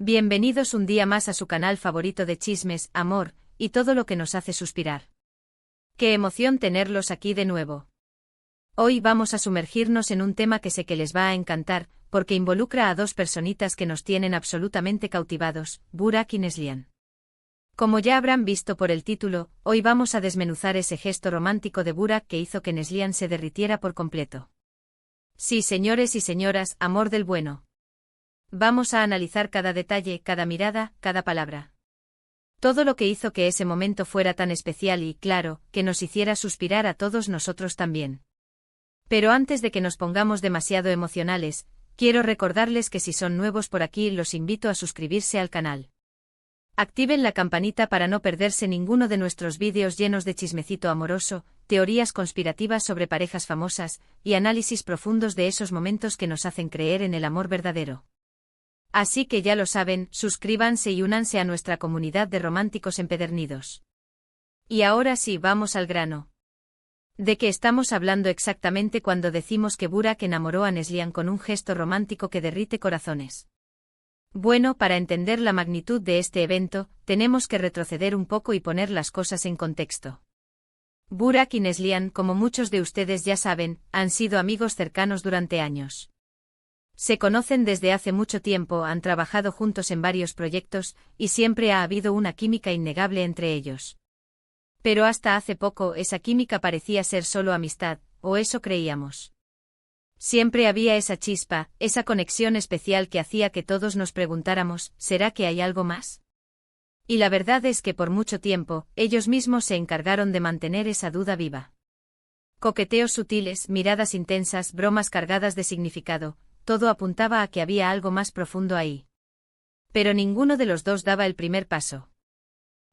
Bienvenidos un día más a su canal favorito de chismes, amor, y todo lo que nos hace suspirar. ¡Qué emoción tenerlos aquí de nuevo! Hoy vamos a sumergirnos en un tema que sé que les va a encantar, porque involucra a dos personitas que nos tienen absolutamente cautivados, Burak y Neslihan. Como ya habrán visto por el título, hoy vamos a desmenuzar ese gesto romántico de Burak que hizo que Neslihan se derritiera por completo. Sí, señores y señoras, amor del bueno. Vamos a analizar cada detalle, cada mirada, cada palabra. Todo lo que hizo que ese momento fuera tan especial y, claro, que nos hiciera suspirar a todos nosotros también. Pero antes de que nos pongamos demasiado emocionales, quiero recordarles que si son nuevos por aquí los invito a suscribirse al canal. Activen la campanita para no perderse ninguno de nuestros vídeos llenos de chismecito amoroso, teorías conspirativas sobre parejas famosas, y análisis profundos de esos momentos que nos hacen creer en el amor verdadero. Así que ya lo saben, suscríbanse y únanse a nuestra comunidad de románticos empedernidos. Y ahora sí, vamos al grano. ¿De qué estamos hablando exactamente cuando decimos que Burak enamoró a Neslihan con un gesto romántico que derrite corazones? Bueno, para entender la magnitud de este evento, tenemos que retroceder un poco y poner las cosas en contexto. Burak y Neslihan, como muchos de ustedes ya saben, han sido amigos cercanos durante años. Se conocen desde hace mucho tiempo, han trabajado juntos en varios proyectos, y siempre ha habido una química innegable entre ellos. Pero hasta hace poco esa química parecía ser solo amistad, o eso creíamos. Siempre había esa chispa, esa conexión especial que hacía que todos nos preguntáramos, ¿será que hay algo más? Y la verdad es que por mucho tiempo, ellos mismos se encargaron de mantener esa duda viva. Coqueteos sutiles, miradas intensas, bromas cargadas de significado, todo apuntaba a que había algo más profundo ahí. Pero ninguno de los dos daba el primer paso.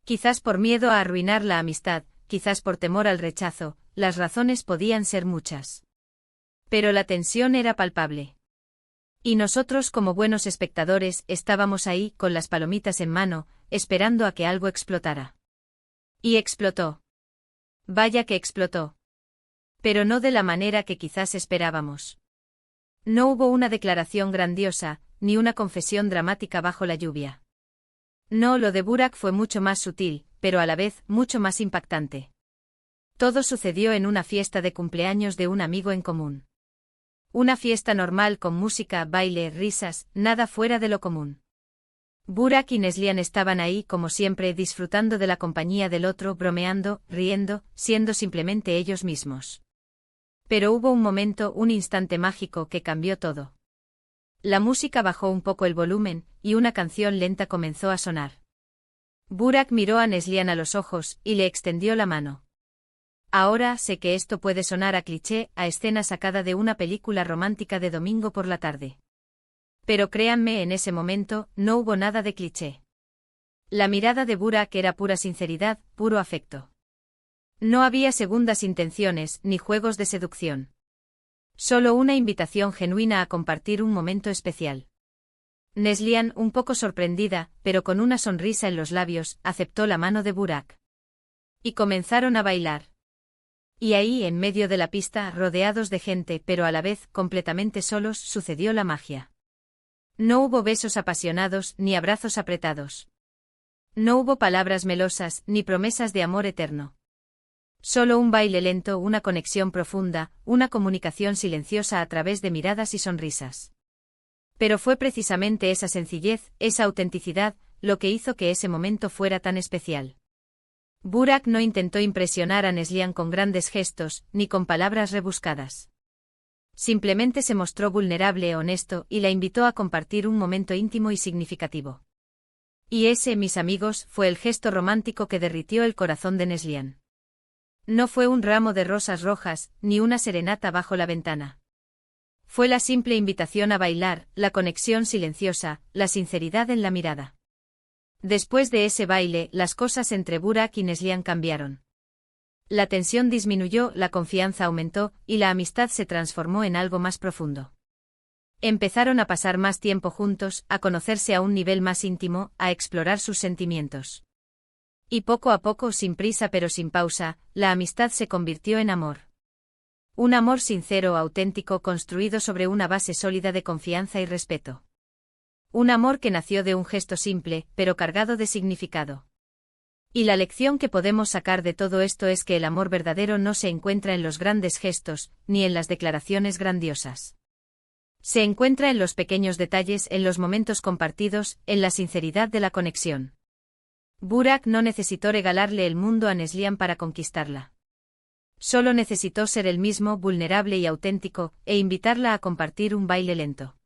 Quizás por miedo a arruinar la amistad, quizás por temor al rechazo, las razones podían ser muchas. Pero la tensión era palpable. Y nosotros como buenos espectadores estábamos ahí con las palomitas en mano, esperando a que algo explotara. Y explotó. Vaya que explotó. Pero no de la manera que quizás esperábamos. No hubo una declaración grandiosa, ni una confesión dramática bajo la lluvia. No, lo de Burak fue mucho más sutil, pero a la vez mucho más impactante. Todo sucedió en una fiesta de cumpleaños de un amigo en común. Una fiesta normal con música, baile, risas, nada fuera de lo común. Burak y Neslihan estaban ahí como siempre disfrutando de la compañía del otro, bromeando, riendo, siendo simplemente ellos mismos. Pero hubo un momento, un instante mágico que cambió todo. La música bajó un poco el volumen, y una canción lenta comenzó a sonar. Burak miró a Neslihan a los ojos, y le extendió la mano. Ahora sé que esto puede sonar a cliché, a escena sacada de una película romántica de domingo por la tarde. Pero créanme, en ese momento, no hubo nada de cliché. La mirada de Burak era pura sinceridad, puro afecto. No había segundas intenciones, ni juegos de seducción. Solo una invitación genuina a compartir un momento especial. Neslihan, un poco sorprendida, pero con una sonrisa en los labios, aceptó la mano de Burak. Y comenzaron a bailar. Y ahí, en medio de la pista, rodeados de gente, pero a la vez completamente solos, sucedió la magia. No hubo besos apasionados, ni abrazos apretados. No hubo palabras melosas, ni promesas de amor eterno. Solo un baile lento, una conexión profunda, una comunicación silenciosa a través de miradas y sonrisas. Pero fue precisamente esa sencillez, esa autenticidad, lo que hizo que ese momento fuera tan especial. Burak no intentó impresionar a Neslihan con grandes gestos, ni con palabras rebuscadas. Simplemente se mostró vulnerable, honesto, y la invitó a compartir un momento íntimo y significativo. Y ese, mis amigos, fue el gesto romántico que derritió el corazón de Neslihan. No fue un ramo de rosas rojas, ni una serenata bajo la ventana. Fue la simple invitación a bailar, la conexión silenciosa, la sinceridad en la mirada. Después de ese baile, las cosas entre Burak y Neslihan cambiaron. La tensión disminuyó, la confianza aumentó, y la amistad se transformó en algo más profundo. Empezaron a pasar más tiempo juntos, a conocerse a un nivel más íntimo, a explorar sus sentimientos. Y poco a poco, sin prisa pero sin pausa, la amistad se convirtió en amor. Un amor sincero, auténtico, construido sobre una base sólida de confianza y respeto. Un amor que nació de un gesto simple, pero cargado de significado. Y la lección que podemos sacar de todo esto es que el amor verdadero no se encuentra en los grandes gestos, ni en las declaraciones grandiosas. Se encuentra en los pequeños detalles, en los momentos compartidos, en la sinceridad de la conexión. Burak no necesitó regalarle el mundo a Neslihan para conquistarla. Solo necesitó ser él mismo, vulnerable y auténtico, e invitarla a compartir un baile lento.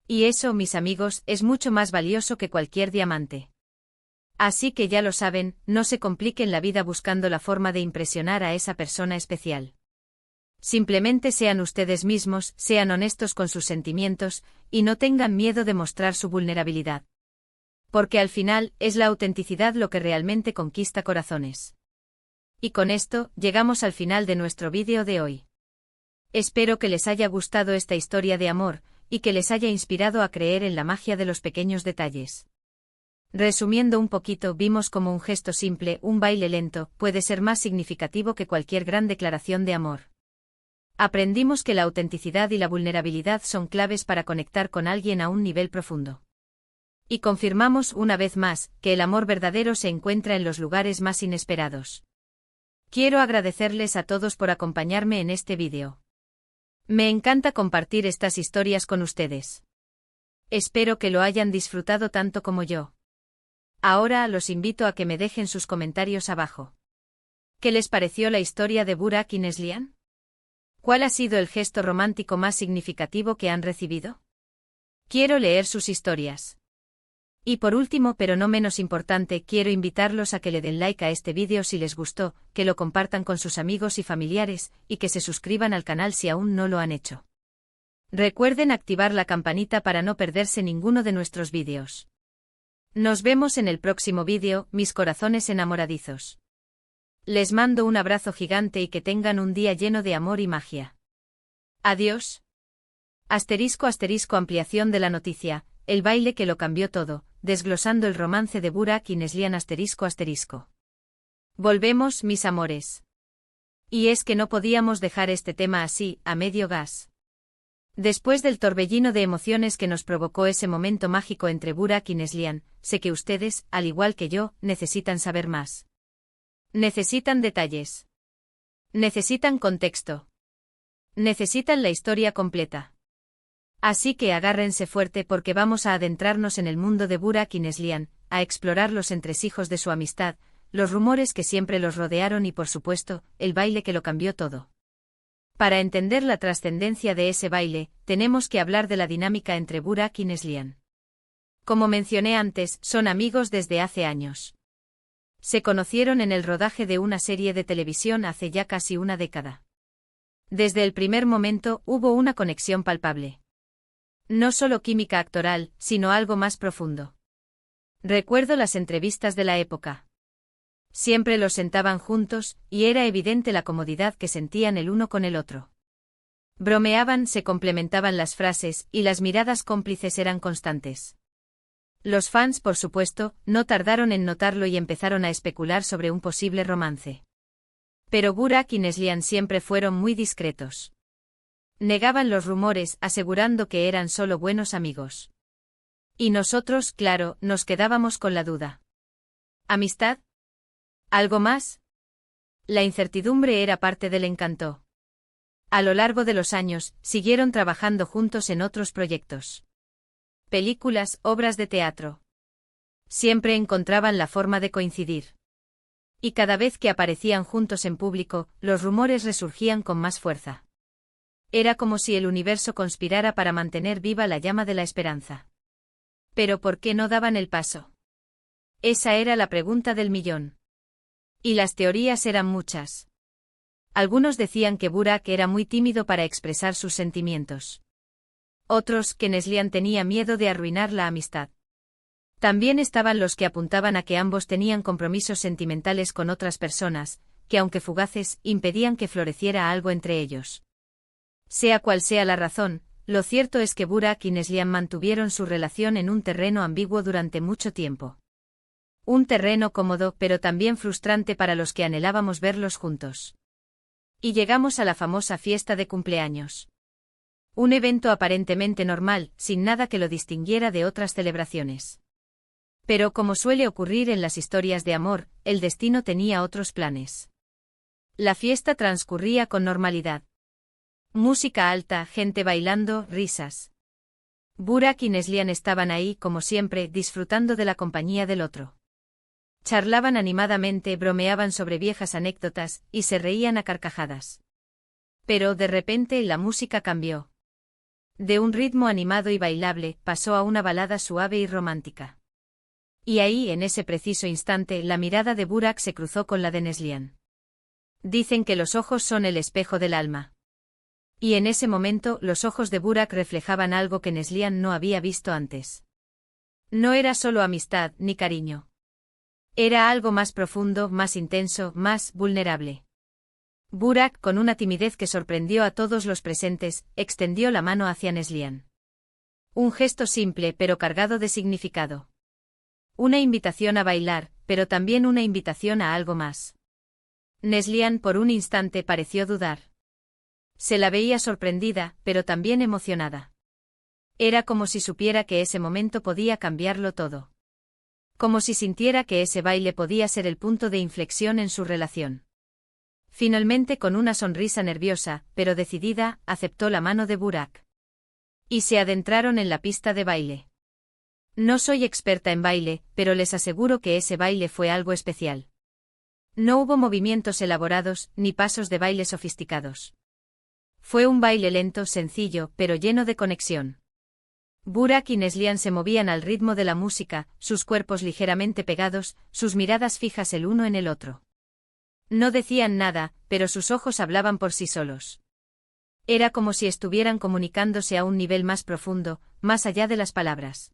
Y eso, mis amigos, es mucho más valioso que cualquier diamante. Así que ya lo saben, no se compliquen la vida buscando la forma de impresionar a esa persona especial. Simplemente sean ustedes mismos, sean honestos con sus sentimientos, y no tengan miedo de mostrar su vulnerabilidad. Porque al final, es la autenticidad lo que realmente conquista corazones. Y con esto, llegamos al final de nuestro vídeo de hoy. Espero que les haya gustado esta historia de amor, y que les haya inspirado a creer en la magia de los pequeños detalles. Resumiendo un poquito, vimos como un gesto simple, un baile lento, puede ser más significativo que cualquier gran declaración de amor. Aprendimos que la autenticidad y la vulnerabilidad son claves para conectar con alguien a un nivel profundo. Y confirmamos una vez más, que el amor verdadero se encuentra en los lugares más inesperados. Quiero agradecerles a todos por acompañarme en este vídeo. Me encanta compartir estas historias con ustedes. Espero que lo hayan disfrutado tanto como yo. Ahora los invito a que me dejen sus comentarios abajo. ¿Qué les pareció la historia de Burak y Neslihan? ¿Cuál ha sido el gesto romántico más significativo que han recibido? Quiero leer sus historias. Y por último, pero no menos importante, quiero invitarlos a que le den like a este vídeo si les gustó, que lo compartan con sus amigos y familiares, y que se suscriban al canal si aún no lo han hecho. Recuerden activar la campanita para no perderse ninguno de nuestros vídeos. Nos vemos en el próximo vídeo, mis corazones enamoradizos. Les mando un abrazo gigante y que tengan un día lleno de amor y magia. Adiós. *** ampliación de la noticia, el baile que lo cambió todo, desglosando el romance de Burak y Neslihan ***. Volvemos, mis amores. Y es que no podíamos dejar este tema así, a medio gas. Después del torbellino de emociones que nos provocó ese momento mágico entre Burak y Neslihan, sé que ustedes, al igual que yo, necesitan saber más. Necesitan detalles. Necesitan contexto. Necesitan la historia completa. Así que agárrense fuerte porque vamos a adentrarnos en el mundo de Burak y Neslihan, a explorar los entresijos de su amistad, los rumores que siempre los rodearon y por supuesto, el baile que lo cambió todo. Para entender la trascendencia de ese baile, tenemos que hablar de la dinámica entre Burak y Neslihan. Como mencioné antes, son amigos desde hace años. Se conocieron en el rodaje de una serie de televisión hace ya casi una década. Desde el primer momento hubo una conexión palpable. No solo química actoral, sino algo más profundo. Recuerdo las entrevistas de la época. Siempre los sentaban juntos, y era evidente la comodidad que sentían el uno con el otro. Bromeaban, se complementaban las frases, y las miradas cómplices eran constantes. Los fans, por supuesto, no tardaron en notarlo y empezaron a especular sobre un posible romance. Pero Burak y Neslihan siempre fueron muy discretos. Negaban los rumores, asegurando que eran solo buenos amigos. Y nosotros, claro, nos quedábamos con la duda. ¿Amistad? ¿Algo más? La incertidumbre era parte del encanto. A lo largo de los años, siguieron trabajando juntos en otros proyectos. Películas, obras de teatro. Siempre encontraban la forma de coincidir. Y cada vez que aparecían juntos en público, los rumores resurgían con más fuerza. Era como si el universo conspirara para mantener viva la llama de la esperanza. ¿Pero por qué no daban el paso? Esa era la pregunta del millón. Y las teorías eran muchas. Algunos decían que Burak era muy tímido para expresar sus sentimientos. Otros, que Neslihan tenía miedo de arruinar la amistad. También estaban los que apuntaban a que ambos tenían compromisos sentimentales con otras personas, que aunque fugaces, impedían que floreciera algo entre ellos. Sea cual sea la razón, lo cierto es que Burak y Neslihan mantuvieron su relación en un terreno ambiguo durante mucho tiempo. Un terreno cómodo pero también frustrante para los que anhelábamos verlos juntos. Y llegamos a la famosa fiesta de cumpleaños. Un evento aparentemente normal, sin nada que lo distinguiera de otras celebraciones. Pero como suele ocurrir en las historias de amor, el destino tenía otros planes. La fiesta transcurría con normalidad. Música alta, gente bailando, risas. Burak y Neslihan estaban ahí, como siempre, disfrutando de la compañía del otro. Charlaban animadamente, bromeaban sobre viejas anécdotas, y se reían a carcajadas. Pero de repente la música cambió. De un ritmo animado y bailable, pasó a una balada suave y romántica. Y ahí, en ese preciso instante, la mirada de Burak se cruzó con la de Neslihan. Dicen que los ojos son el espejo del alma. Y en ese momento, los ojos de Burak reflejaban algo que Neslihan no había visto antes. No era solo amistad ni cariño. Era algo más profundo, más intenso, más vulnerable. Burak, con una timidez que sorprendió a todos los presentes, extendió la mano hacia Neslihan. Un gesto simple pero cargado de significado. Una invitación a bailar, pero también una invitación a algo más. Neslihan por un instante pareció dudar. Se la veía sorprendida, pero también emocionada. Era como si supiera que ese momento podía cambiarlo todo. Como si sintiera que ese baile podía ser el punto de inflexión en su relación. Finalmente, con una sonrisa nerviosa, pero decidida, aceptó la mano de Burak. Y se adentraron en la pista de baile. No soy experta en baile, pero les aseguro que ese baile fue algo especial. No hubo movimientos elaborados, ni pasos de baile sofisticados. Fue un baile lento, sencillo, pero lleno de conexión. Burak y Neslihan se movían al ritmo de la música, sus cuerpos ligeramente pegados, sus miradas fijas el uno en el otro. No decían nada, pero sus ojos hablaban por sí solos. Era como si estuvieran comunicándose a un nivel más profundo, más allá de las palabras.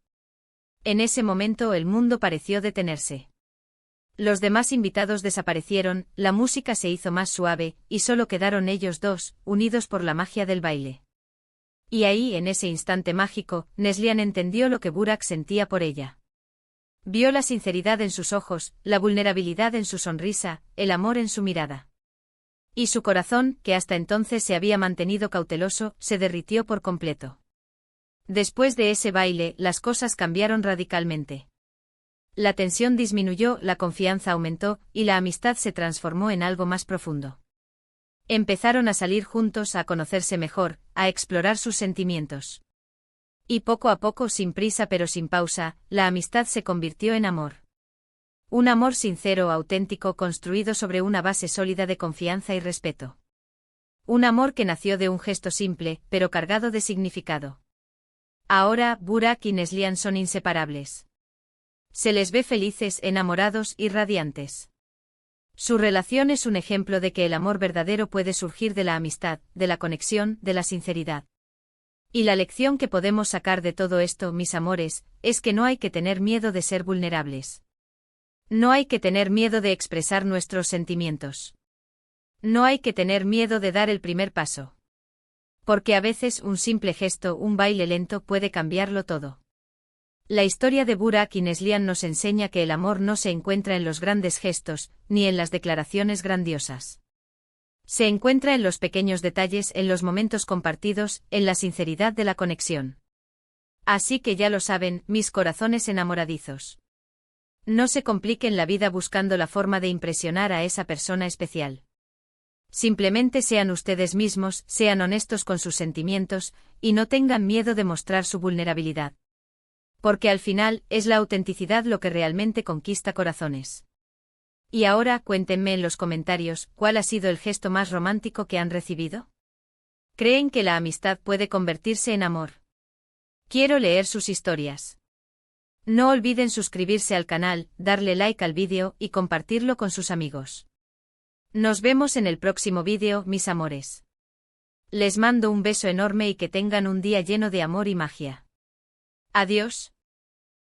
En ese momento el mundo pareció detenerse. Los demás invitados desaparecieron, la música se hizo más suave, y solo quedaron ellos dos, unidos por la magia del baile. Y ahí, en ese instante mágico, Neslihan entendió lo que Burak sentía por ella. Vio la sinceridad en sus ojos, la vulnerabilidad en su sonrisa, el amor en su mirada. Y su corazón, que hasta entonces se había mantenido cauteloso, se derritió por completo. Después de ese baile, las cosas cambiaron radicalmente. La tensión disminuyó, la confianza aumentó, y la amistad se transformó en algo más profundo. Empezaron a salir juntos, a conocerse mejor, a explorar sus sentimientos. Y poco a poco, sin prisa pero sin pausa, la amistad se convirtió en amor. Un amor sincero, auténtico, construido sobre una base sólida de confianza y respeto. Un amor que nació de un gesto simple, pero cargado de significado. Ahora, Burak y Neslihan son inseparables. Se les ve felices, enamorados y radiantes. Su relación es un ejemplo de que el amor verdadero puede surgir de la amistad, de la conexión, de la sinceridad. Y la lección que podemos sacar de todo esto, mis amores, es que no hay que tener miedo de ser vulnerables. No hay que tener miedo de expresar nuestros sentimientos. No hay que tener miedo de dar el primer paso. Porque a veces un simple gesto, un baile lento puede cambiarlo todo. La historia de Burak y Neslihan nos enseña que el amor no se encuentra en los grandes gestos, ni en las declaraciones grandiosas. Se encuentra en los pequeños detalles, en los momentos compartidos, en la sinceridad de la conexión. Así que ya lo saben, mis corazones enamoradizos. No se compliquen la vida buscando la forma de impresionar a esa persona especial. Simplemente sean ustedes mismos, sean honestos con sus sentimientos, y no tengan miedo de mostrar su vulnerabilidad. Porque al final, es la autenticidad lo que realmente conquista corazones. Y ahora, cuéntenme en los comentarios, ¿cuál ha sido el gesto más romántico que han recibido? ¿Creen que la amistad puede convertirse en amor? Quiero leer sus historias. No olviden suscribirse al canal, darle like al vídeo y compartirlo con sus amigos. Nos vemos en el próximo vídeo, mis amores. Les mando un beso enorme y que tengan un día lleno de amor y magia. Adiós.